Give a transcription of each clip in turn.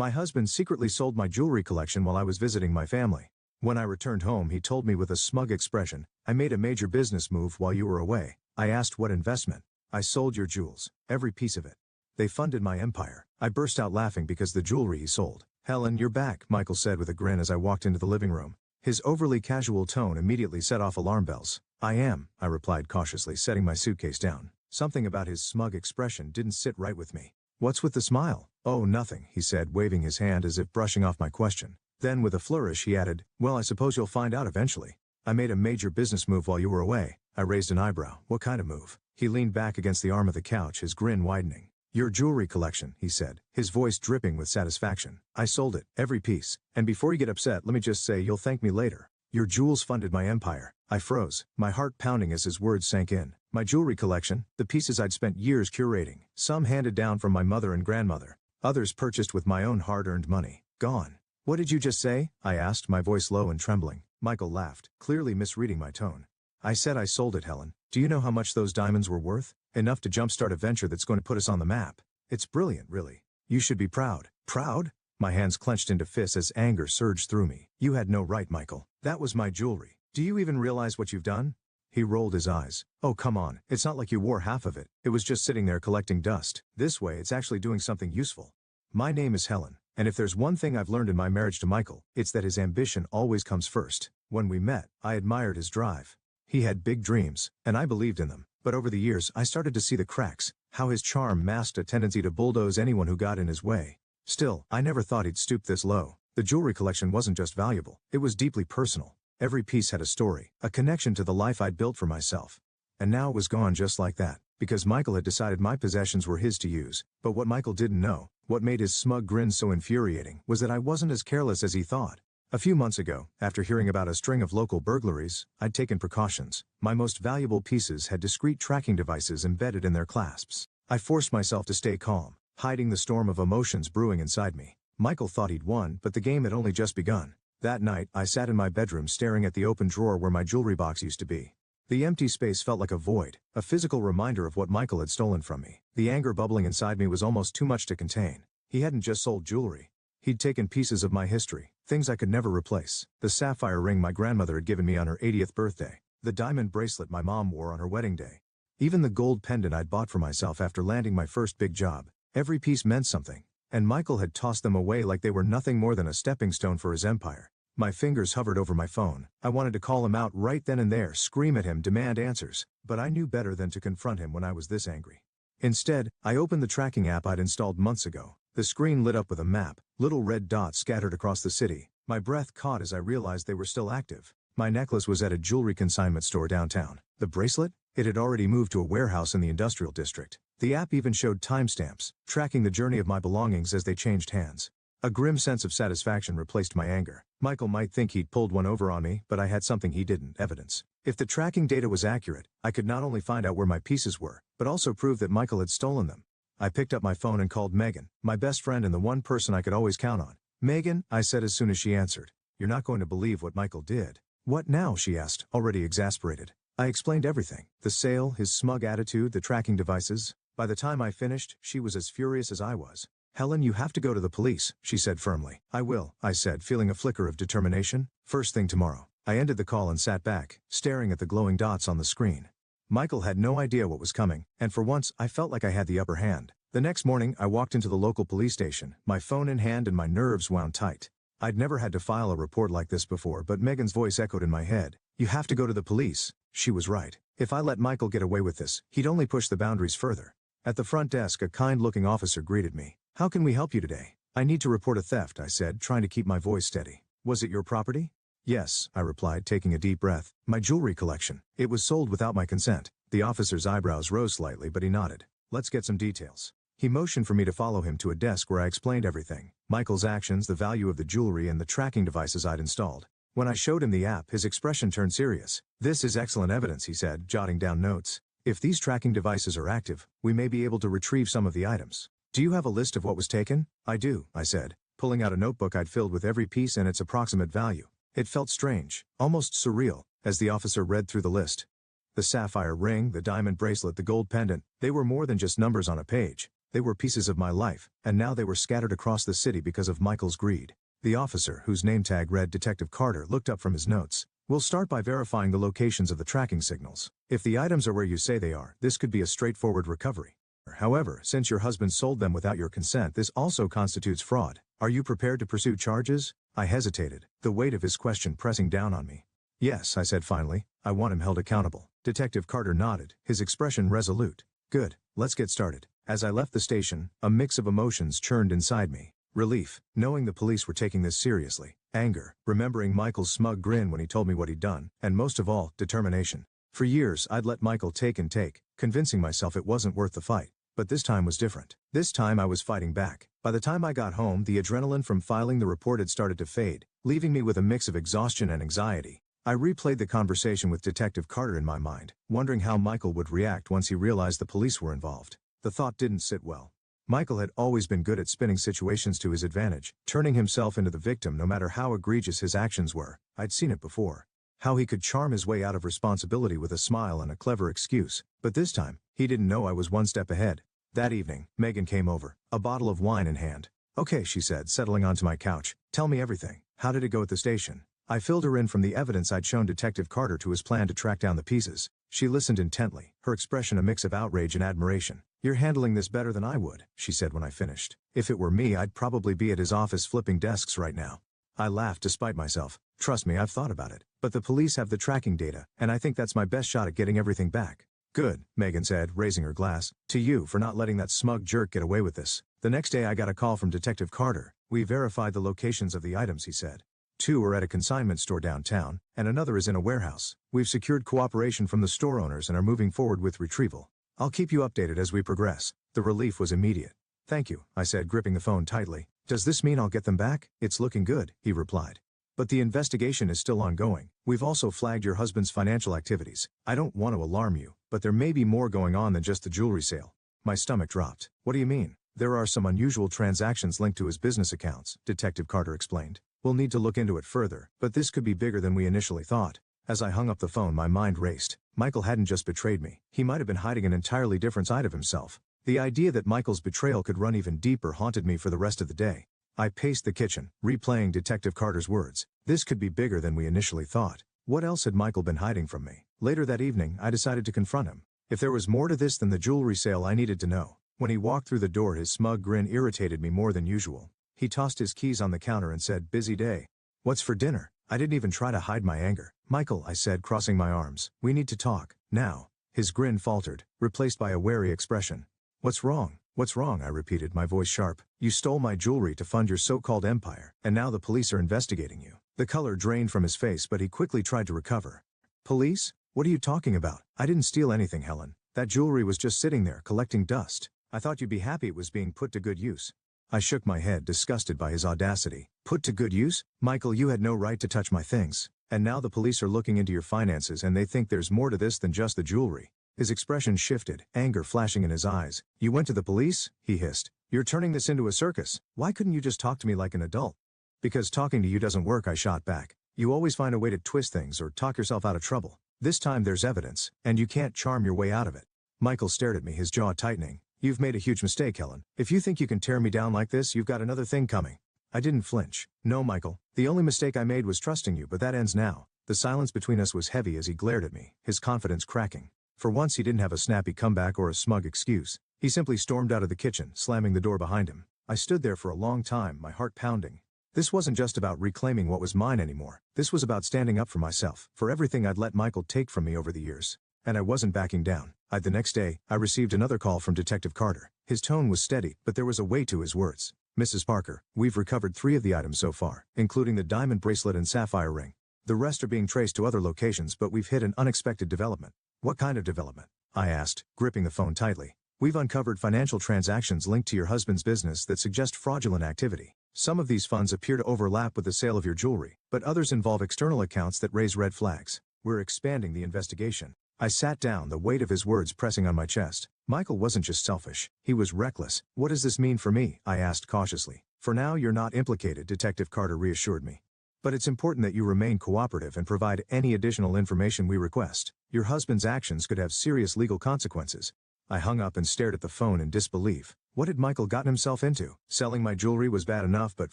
My husband secretly sold my jewelry collection while I was visiting my family. When I returned home, he told me with a smug expression, "I made a major business move while you were away." I asked what investment. "I sold your jewels, every piece of it. They funded my empire." I burst out laughing because the jewelry he sold. "Helen, you're back," Michael said with a grin as I walked into the living room. His overly casual tone immediately set off alarm bells. "I am," I replied cautiously, setting my suitcase down. Something about his smug expression didn't sit right with me. "What's with the smile?" "Oh, nothing," he said, waving his hand as if brushing off my question. Then with a flourish he added, "Well, I suppose you'll find out eventually. I made a major business move while you were away." I raised an eyebrow. "What kind of move?" He leaned back against the arm of the couch, his grin widening. "Your jewelry collection," he said, his voice dripping with satisfaction. "I sold it, every piece. And before you get upset, let me just say you'll thank me later. Your jewels funded my empire." I froze, my heart pounding as his words sank in. My jewelry collection, the pieces I'd spent years curating, some handed down from my mother and grandmother, others purchased with my own hard-earned money, gone. "What did you just say?" I asked, my voice low and trembling. Michael laughed, clearly misreading my tone. "I said I sold it, Helen. Do you know how much those diamonds were worth? Enough to jumpstart a venture that's going to put us on the map. It's brilliant, really. You should be proud." "Proud?" My hands clenched into fists as anger surged through me. "You had no right, Michael. That was my jewelry. Do you even realize what you've done?" He rolled his eyes. "Oh, come on. It's not like you wore half of it. It was just sitting there collecting dust. This way, it's actually doing something useful. My name is Helen, and if there's one thing I've learned in my marriage to Michael, it's that his ambition always comes first. When we met, I admired his drive. He had big dreams, and I believed in them. But over the years, I started to see the cracks, how his charm masked a tendency to bulldoze anyone who got in his way. Still, I never thought he'd stoop this low. The jewelry collection wasn't just valuable, it was deeply personal. Every piece had a story, a connection to the life I'd built for myself. And now it was gone just like that, because Michael had decided my possessions were his to use. But what Michael didn't know, what made his smug grin so infuriating, was that I wasn't as careless as he thought. A few months ago, after hearing about a string of local burglaries, I'd taken precautions. My most valuable pieces had discrete tracking devices embedded in their clasps. I forced myself to stay calm, hiding the storm of emotions brewing inside me. Michael thought he'd won, but the game had only just begun. That night, I sat in my bedroom staring at the open drawer where my jewelry box used to be. The empty space felt like a void, a physical reminder of what Michael had stolen from me. The anger bubbling inside me was almost too much to contain. He hadn't just sold jewelry. He'd taken pieces of my history, things I could never replace. The sapphire ring my grandmother had given me on her 80th birthday. The diamond bracelet my mom wore on her wedding day. Even the gold pendant I'd bought for myself after landing my first big job. Every piece meant something, and Michael had tossed them away like they were nothing more than a stepping stone for his empire. My fingers hovered over my phone. I wanted to call him out right then and there, scream at him, demand answers, but I knew better than to confront him when I was this angry. Instead, I opened the tracking app I'd installed months ago. The screen lit up with a map, little red dots scattered across the city. My breath caught as I realized they were still active. My necklace was at a jewelry consignment store downtown. The bracelet? It had already moved to a warehouse in the industrial district. The app even showed timestamps, tracking the journey of my belongings as they changed hands. A grim sense of satisfaction replaced my anger. Michael might think he'd pulled one over on me, but I had something he didn't: evidence. If the tracking data was accurate, I could not only find out where my pieces were, but also prove that Michael had stolen them. I picked up my phone and called Megan, my best friend and the one person I could always count on. "Megan," I said as soon as she answered, "you're not going to believe what Michael did." "What now?" she asked, already exasperated. I explained everything. The sale, his smug attitude, the tracking devices. By the time I finished, she was as furious as I was. "Helen, you have to go to the police," she said firmly. "I will," I said, feeling a flicker of determination. "First thing tomorrow." I ended the call and sat back, staring at the glowing dots on the screen. Michael had no idea what was coming, and for once, I felt like I had the upper hand. The next morning, I walked into the local police station, my phone in hand and my nerves wound tight. I'd never had to file a report like this before, but Megan's voice echoed in my head. "You have to go to the police." She was right. If I let Michael get away with this, he'd only push the boundaries further. At the front desk, a kind-looking officer greeted me. "How can we help you today?" "I need to report a theft," I said, trying to keep my voice steady. "Was it your property?" "Yes," I replied, taking a deep breath. "My jewelry collection. It was sold without my consent." The officer's eyebrows rose slightly, but he nodded. "Let's get some details." He motioned for me to follow him to a desk where I explained everything. Michael's actions, the value of the jewelry, and the tracking devices I'd installed. When I showed him the app, his expression turned serious. "This is excellent evidence," he said, jotting down notes. "If these tracking devices are active, we may be able to retrieve some of the items. Do you have a list of what was taken?" "I do," I said, pulling out a notebook I'd filled with every piece and its approximate value. It felt strange, almost surreal, as the officer read through the list. The sapphire ring, the diamond bracelet, the gold pendant, they were more than just numbers on a page. They were pieces of my life, and now they were scattered across the city because of Michael's greed. The officer, whose name tag read Detective Carter, looked up from his notes. We'll start by verifying the locations of the tracking signals. If the items are where you say they are, this could be a straightforward recovery. However, since your husband sold them without your consent, this also constitutes fraud. Are you prepared to pursue charges? I hesitated, the weight of his question pressing down on me. Yes, I said finally. I want him held accountable. Detective Carter nodded, his expression resolute. Good, let's get started. As I left the station, a mix of emotions churned inside me. Relief, knowing the police were taking this seriously. Anger, remembering Michael's smug grin when he told me what he'd done. And most of all, determination. For years, I'd let Michael take and take, convincing myself it wasn't worth the fight. But this time was different. This time I was fighting back. By the time I got home, the adrenaline from filing the report had started to fade, leaving me with a mix of exhaustion and anxiety. I replayed the conversation with Detective Carter in my mind, wondering how Michael would react once he realized the police were involved. The thought didn't sit well. Michael had always been good at spinning situations to his advantage, turning himself into the victim no matter how egregious his actions were. I'd seen it before. How he could charm his way out of responsibility with a smile and a clever excuse. But this time, he didn't know I was one step ahead. That evening, Megan came over, a bottle of wine in hand. Okay, she said, settling onto my couch. Tell me everything. How did it go at the station? I filled her in from the evidence I'd shown Detective Carter to his plan to track down the pieces. She listened intently, her expression a mix of outrage and admiration. You're handling this better than I would, she said when I finished. If it were me, I'd probably be at his office flipping desks right now. I laughed despite myself. Trust me, I've thought about it. But the police have the tracking data, and I think that's my best shot at getting everything back. Good, Megan said, raising her glass. To you for not letting that smug jerk get away with this. The next day I got a call from Detective Carter. We verified the locations of the items, he said. 2 are at a consignment store downtown, and another is in a warehouse. We've secured cooperation from the store owners and are moving forward with retrieval. I'll keep you updated as we progress. The relief was immediate. Thank you, I said, gripping the phone tightly. Does this mean I'll get them back? It's looking good, he replied. But the investigation is still ongoing. We've also flagged your husband's financial activities. I don't want to alarm you, but there may be more going on than just the jewelry sale. My stomach dropped. What do you mean? There are some unusual transactions linked to his business accounts, Detective Carter explained. We'll need to look into it further, but this could be bigger than we initially thought. As I hung up the phone, my mind raced. Michael hadn't just betrayed me. He might have been hiding an entirely different side of himself. The idea that Michael's betrayal could run even deeper haunted me for the rest of the day. I paced the kitchen, replaying Detective Carter's words. This could be bigger than we initially thought. What else had Michael been hiding from me? Later that evening, I decided to confront him. If there was more to this than the jewelry sale, I needed to know. When he walked through the door, his smug grin irritated me more than usual. He tossed his keys on the counter and said, "Busy day. What's for dinner?" I didn't even try to hide my anger. "Michael," I said, crossing my arms. "We need to talk. Now." His grin faltered, replaced by a wary expression. "What's wrong? What's wrong?" I repeated, my voice sharp. "You stole my jewelry to fund your so-called empire, and now the police are investigating you." The color drained from his face, but he quickly tried to recover. "Police? What are you talking about? I didn't steal anything, Helen. That jewelry was just sitting there, collecting dust. I thought you'd be happy it was being put to good use." I shook my head, disgusted by his audacity. "Put to good use? Michael, you had no right to touch my things. And now the police are looking into your finances and they think there's more to this than just the jewelry." His expression shifted, anger flashing in his eyes. "You went to the police?" he hissed. "You're turning this into a circus. Why couldn't you just talk to me like an adult?" "Because talking to you doesn't work," I shot back. "You always find a way to twist things or talk yourself out of trouble. This time there's evidence, and you can't charm your way out of it." Michael stared at me, his jaw tightening. "You've made a huge mistake, Helen. If you think you can tear me down like this, you've got another thing coming." I didn't flinch. "No, Michael. The only mistake I made was trusting you, but that ends now." The silence between us was heavy as he glared at me, his confidence cracking. For once he didn't have a snappy comeback or a smug excuse. He simply stormed out of the kitchen, slamming the door behind him. I stood there for a long time, my heart pounding. This wasn't just about reclaiming what was mine anymore. This was about standing up for myself, for everything I'd let Michael take from me over the years. And I wasn't backing down. The next day, I received another call from Detective Carter. His tone was steady, but there was a weight to his words. "Mrs. Parker, we've recovered 3 of the items so far, including the diamond bracelet and sapphire ring. The rest are being traced to other locations, but we've hit an unexpected development." "What kind of development?" I asked, gripping the phone tightly. "We've uncovered financial transactions linked to your husband's business that suggest fraudulent activity. Some of these funds appear to overlap with the sale of your jewelry, but others involve external accounts that raise red flags. We're expanding the investigation." I sat down, the weight of his words pressing on my chest. Michael wasn't just selfish, he was reckless. "What does this mean for me?" I asked cautiously. "For now, you're not implicated," Detective Carter reassured me. "But it's important that you remain cooperative and provide any additional information we request. Your husband's actions could have serious legal consequences." I hung up and stared at the phone in disbelief. What had Michael gotten himself into? Selling my jewelry was bad enough, but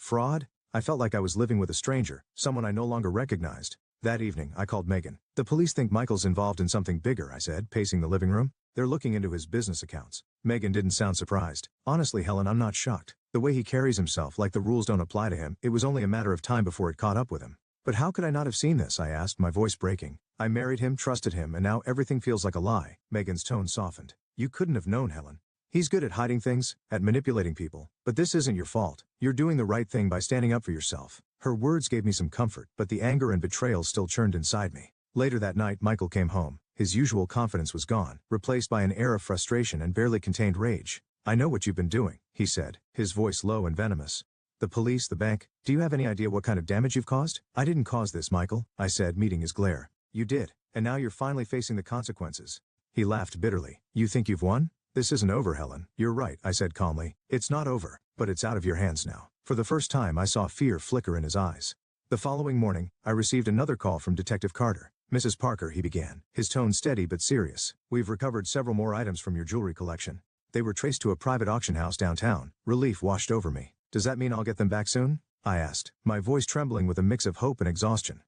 fraud? I felt like I was living with a stranger, someone I no longer recognized. That evening, I called Megan. The police think Michael's involved in something bigger, I said, pacing the living room. They're looking into his business accounts. Megan didn't sound surprised. Honestly, Helen, I'm not shocked. The way he carries himself, like the rules don't apply to him, it was only a matter of time before it caught up with him. But how could I not have seen this? I asked, my voice breaking. I married him, trusted him, and now everything feels like a lie. Megan's tone softened. You couldn't have known, Helen. He's good at hiding things, at manipulating people, but this isn't your fault. You're doing the right thing by standing up for yourself. Her words gave me some comfort, but the anger and betrayal still churned inside me. Later that night, Michael came home. His usual confidence was gone, replaced by an air of frustration and barely contained rage. I know what you've been doing, he said, his voice low and venomous. The police, the bank, do you have any idea what kind of damage you've caused? I didn't cause this, Michael, I said, meeting his glare. You did, and now you're finally facing the consequences. He laughed bitterly. You think you've won? This isn't over, Helen. You're right, I said calmly. It's not over, but it's out of your hands now. For the first time, I saw fear flicker in his eyes. The following morning, I received another call from Detective Carter. Mrs. Parker, he began, his tone steady but serious. We've recovered several more items from your jewelry collection. They were traced to a private auction house downtown. Relief washed over me. Does that mean I'll get them back soon? I asked, my voice trembling with a mix of hope and exhaustion.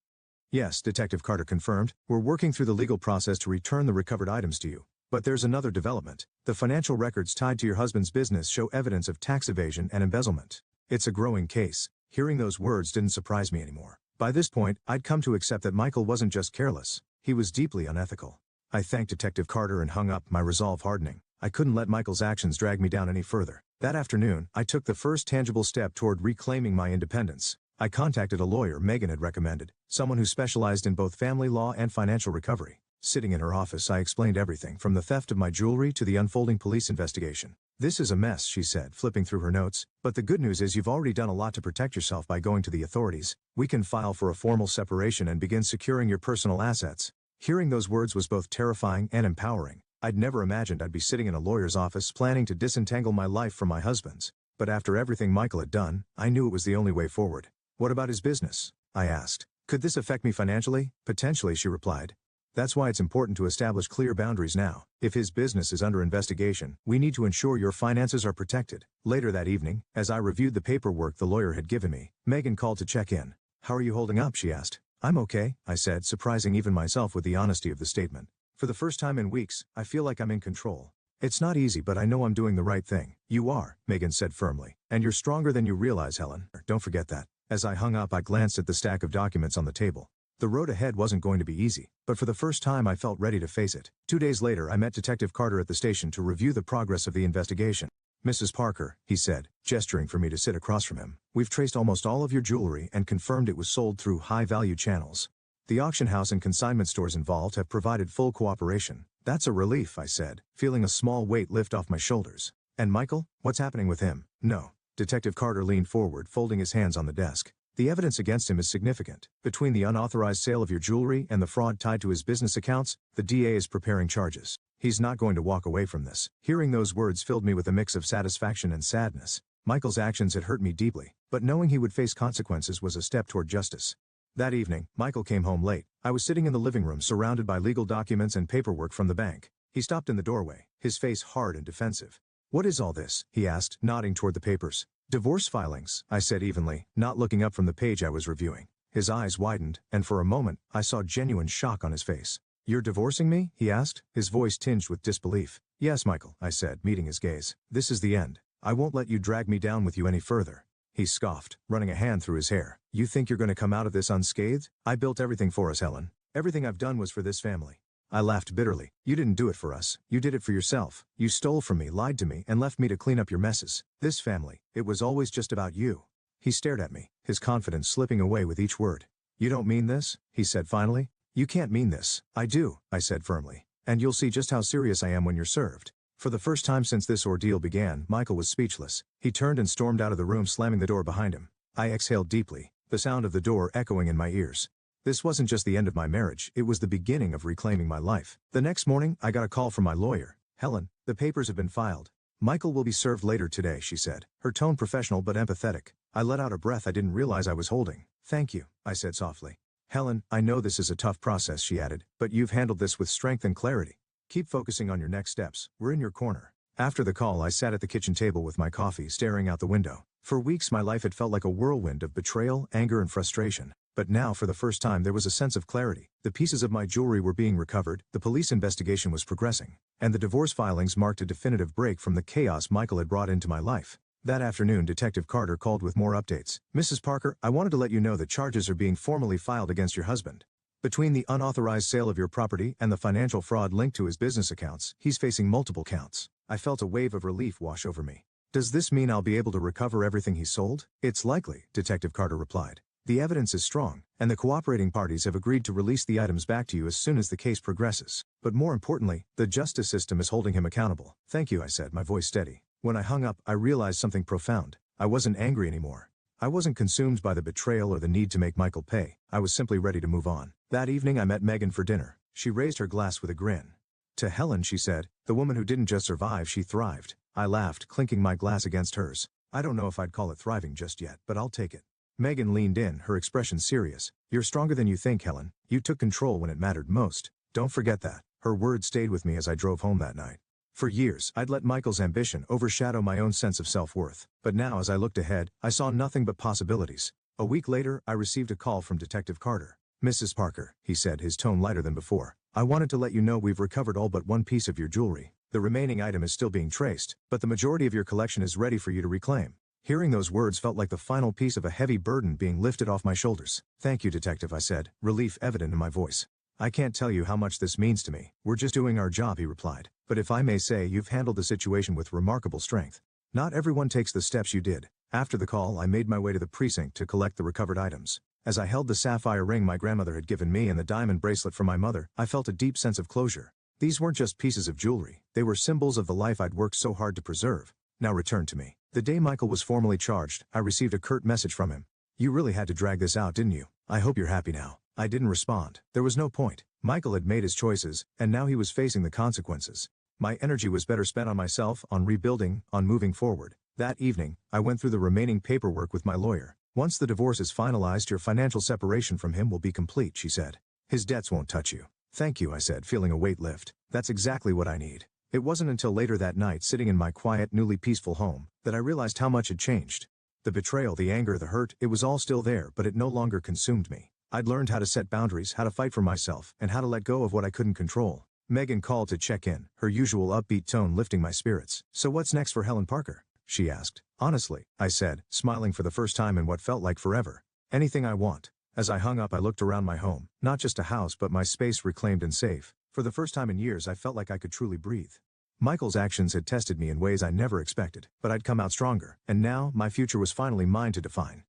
Yes, Detective Carter confirmed. We're working through the legal process to return the recovered items to you. But there's another development. The financial records tied to your husband's business show evidence of tax evasion and embezzlement. It's a growing case. Hearing those words didn't surprise me anymore. By this point, I'd come to accept that Michael wasn't just careless. He was deeply unethical. I thanked Detective Carter and hung up, my resolve hardening. I couldn't let Michael's actions drag me down any further. That afternoon, I took the first tangible step toward reclaiming my independence. I contacted a lawyer Megan had recommended, someone who specialized in both family law and financial recovery. Sitting in her office, I explained everything from the theft of my jewelry to the unfolding police investigation. This is a mess, she said, flipping through her notes. But the good news is you've already done a lot to protect yourself by going to the authorities. We can file for a formal separation and begin securing your personal assets. Hearing those words was both terrifying and empowering. I'd never imagined I'd be sitting in a lawyer's office planning to disentangle my life from my husband's. But after everything Michael had done, I knew it was the only way forward. What about his business? I asked. Could this affect me financially? Potentially, she replied. That's why it's important to establish clear boundaries now. If his business is under investigation, we need to ensure your finances are protected. Later that evening, as I reviewed the paperwork the lawyer had given me, Megan called to check in. How are you holding up? She asked. I'm okay, I said, surprising even myself with the honesty of the statement. For the first time in weeks, I feel like I'm in control. It's not easy, but I know I'm doing the right thing. You are, Megan said firmly. And you're stronger than you realize, Helen. Don't forget that. As I hung up, I glanced at the stack of documents on the table. The road ahead wasn't going to be easy, but for the first time I felt ready to face it. 2 days later, I met Detective Carter at the station to review the progress of the investigation. Mrs. Parker, he said, gesturing for me to sit across from him. We've traced almost all of your jewelry and confirmed it was sold through high-value channels. The auction house and consignment stores involved have provided full cooperation. That's a relief, I said, feeling a small weight lift off my shoulders. And Michael? What's happening with him? No. Detective Carter leaned forward, folding his hands on the desk. The evidence against him is significant. Between the unauthorized sale of your jewelry and the fraud tied to his business accounts, the DA is preparing charges. He's not going to walk away from this. Hearing those words filled me with a mix of satisfaction and sadness. Michael's actions had hurt me deeply, but knowing he would face consequences was a step toward justice. That evening, Michael came home late. I was sitting in the living room surrounded by legal documents and paperwork from the bank. He stopped in the doorway, his face hard and defensive. What is all this? He asked, nodding toward the papers. Divorce filings, I said evenly, not looking up from the page I was reviewing. His eyes widened, and for a moment, I saw genuine shock on his face. You're divorcing me? He asked, his voice tinged with disbelief. Yes, Michael, I said, meeting his gaze. This is the end. I won't let you drag me down with you any further. He scoffed, running a hand through his hair. You think you're going to come out of this unscathed? I built everything for us, Helen. Everything I've done was for this family. I laughed bitterly. You didn't do it for us. You did it for yourself. You stole from me, lied to me, and left me to clean up your messes. This family, it was always just about you. He stared at me, his confidence slipping away with each word. You don't mean this? He said finally. You can't mean this. I do, I said firmly. And you'll see just how serious I am when you're served. For the first time since this ordeal began, Michael was speechless. He turned and stormed out of the room, slamming the door behind him. I exhaled deeply, the sound of the door echoing in my ears. This wasn't just the end of my marriage, it was the beginning of reclaiming my life. The next morning, I got a call from my lawyer. Helen, the papers have been filed. Michael will be served later today, she said, her tone professional but empathetic. I let out a breath I didn't realize I was holding. Thank you, I said softly. Helen, I know this is a tough process, she added, but you've handled this with strength and clarity. Keep focusing on your next steps. We're in your corner. After the call, I sat at the kitchen table with my coffee, staring out the window. For weeks my life had felt like a whirlwind of betrayal, anger and frustration. But now for the first time there was a sense of clarity. The pieces of my jewelry were being recovered, the police investigation was progressing, and the divorce filings marked a definitive break from the chaos Michael had brought into my life. That afternoon Detective Carter called with more updates. "Mrs. Parker, I wanted to let you know that charges are being formally filed against your husband. Between the unauthorized sale of your property and the financial fraud linked to his business accounts, he's facing multiple counts." I felt a wave of relief wash over me. "Does this mean I'll be able to recover everything he sold?" "It's likely," Detective Carter replied. "The evidence is strong, and the cooperating parties have agreed to release the items back to you as soon as the case progresses. But more importantly, the justice system is holding him accountable." "Thank you," I said, my voice steady. When I hung up, I realized something profound. I wasn't angry anymore. I wasn't consumed by the betrayal or the need to make Michael pay. I was simply ready to move on. That evening I met Megan for dinner. She raised her glass with a grin. "To Helen," she said, "the woman who didn't just survive, she thrived." I laughed, clinking my glass against hers. "I don't know if I'd call it thriving just yet, but I'll take it." Megan leaned in, her expression serious. "You're stronger than you think, Helen. You took control when it mattered most. Don't forget that." Her words stayed with me as I drove home that night. For years, I'd let Michael's ambition overshadow my own sense of self-worth. But now as I looked ahead, I saw nothing but possibilities. A week later, I received a call from Detective Carter. "Mrs. Parker," he said, his tone lighter than before, "I wanted to let you know we've recovered all but one piece of your jewelry. The remaining item is still being traced, but the majority of your collection is ready for you to reclaim." Hearing those words felt like the final piece of a heavy burden being lifted off my shoulders. "Thank you, Detective," I said, relief evident in my voice. "I can't tell you how much this means to me." "We're just doing our job," he replied. "But if I may say, you've handled the situation with remarkable strength. Not everyone takes the steps you did." After the call, I made my way to the precinct to collect the recovered items. As I held the sapphire ring my grandmother had given me and the diamond bracelet from my mother, I felt a deep sense of closure. These weren't just pieces of jewelry. They were symbols of the life I'd worked so hard to preserve, now returned to me. The day Michael was formally charged, I received a curt message from him. "You really had to drag this out, didn't you? I hope you're happy now." I didn't respond. There was no point. Michael had made his choices, and now he was facing the consequences. My energy was better spent on myself, on rebuilding, on moving forward. That evening, I went through the remaining paperwork with my lawyer. "Once the divorce is finalized, your financial separation from him will be complete," she said. "His debts won't touch you." "Thank you," I said, feeling a weight lift. "That's exactly what I need." It wasn't until later that night, sitting in my quiet, newly peaceful home, that I realized how much had changed. The betrayal, the anger, the hurt, it was all still there, but it no longer consumed me. I'd learned how to set boundaries, how to fight for myself, and how to let go of what I couldn't control. Megan called to check in, her usual upbeat tone lifting my spirits. "So what's next for Helen Parker?" she asked. "Honestly," I said, smiling for the first time in what felt like forever. "Anything I want." As I hung up, I looked around my home, not just a house but my space reclaimed and safe. For the first time in years, I felt like I could truly breathe. Michael's actions had tested me in ways I never expected, but I'd come out stronger, and now, my future was finally mine to define.